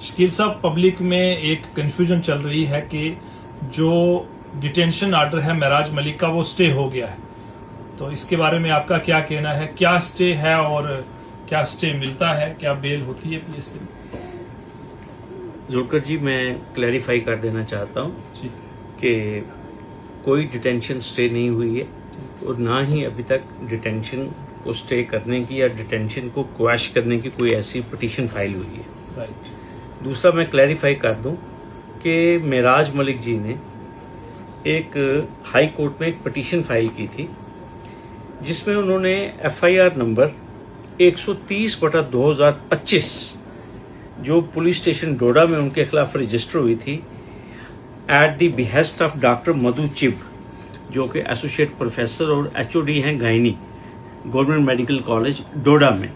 शकील साहब, पब्लिक में एक कंफ्यूजन चल रही है कि जो डिटेंशन ऑर्डर है महराज मलिक का वो स्टे हो गया है, तो इसके बारे में आपका क्या कहना है? क्या स्टे है और क्या स्टे मिलता है? क्या बेल होती है पीएसए में? जुल्कर जी, मैं क्लैरिफाई कर देना चाहता हूँ कि कोई डिटेंशन स्टे नहीं हुई है और ना ही अभी तक डिटेंशन को स्टे करने की या डिटेंशन को क्वैश करने की कोई ऐसी पिटीशन फाइल हुई है। राइट। दूसरा, मैं क्लैरिफाई कर दूं कि महराज मलिक जी ने एक हाई कोर्ट में एक पिटीशन फाइल की थी जिसमें उन्होंने एफआईआर नंबर 130/2025 जो पुलिस स्टेशन डोडा में उनके खिलाफ रजिस्टर हुई थी at the behest of doctor Madhu Chib, जो कि एसोसिएट प्रोफेसर और एचओडी हैं gynae government medical college Doda में,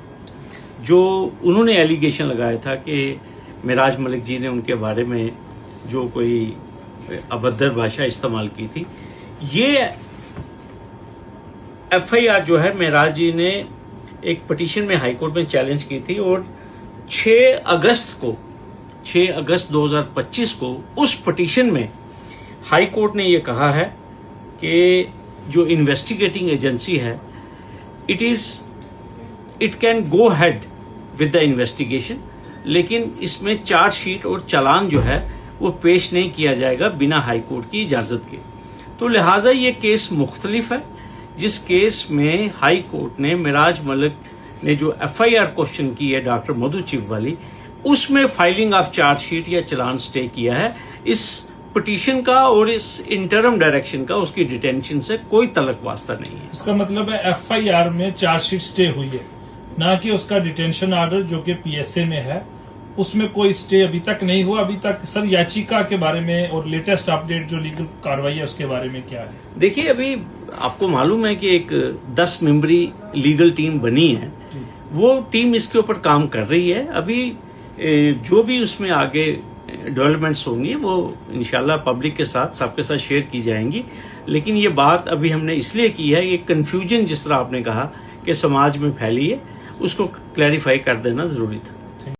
जो उन्होंने एलिगेशन लगाया था कि महराज मलिक जी ने उनके बारे में जो कोई अभद्र भाषा इस्तेमाल की थी। ये एफआईआर जो है महराज जी ने एक पिटीशन में हाई कोर्ट में चैलेंज की थी और 6 अगस्त 2025 को उस पिटीशन में हाई कोर्ट ने ये कहा है कि जो इन्वेस्टिगेटिंग एजेंसी है it can go head with the investigation, लेकिन इसमें चार्जशीट और चालान जो है वो पेश नहीं किया जाएगा बिना हाई कोर्ट की इजाजत के। तो लिहाजा ये केस मुख्तलिफ है। जिस केस में हाई कोर्ट ने महराज मलिक ने जो एफआईआर क्वेश्चन की है डॉक्टर मधु चिब वाली, उसमें फाइलिंग ऑफ चार्जशीट या चालान स्टे किया है। इस पिटीशन का और इस इंटरम डायरेक्शन का उसकी डिटेंशन से कोई तलक वास्ता नहीं है। इसका मतलब है एफआईआर में चार्जशीट स्टे हुई है, ना कि उसका डिटेंशन ऑर्डर जो कि पीएसए में है उसमें कोई स्टे अभी तक नहीं हुआ। अभी तक सर याचिका के बारे में और लेटेस्ट अपडेट जो लीगल कार्रवाई है उसके बारे में क्या है? देखिए, अभी आपको मालूम है कि एक 10 मेंबरी लीगल टीम बनी है, वो टीम इसके ऊपर काम कर रही है। अभी जो भी उसमें आगे डेवलपमेंट्स होंगी वो इंशाल्लाह पब्लिक के साथ सबके साथ शेयर की जाएंगी। लेकिन ये बात अभी हमने इसलिए की है, ये कंफ्यूजन जिस तरह आपने कहा कि समाज में फैली है, उसको क्लैरिफाई कर देना जरूरी था।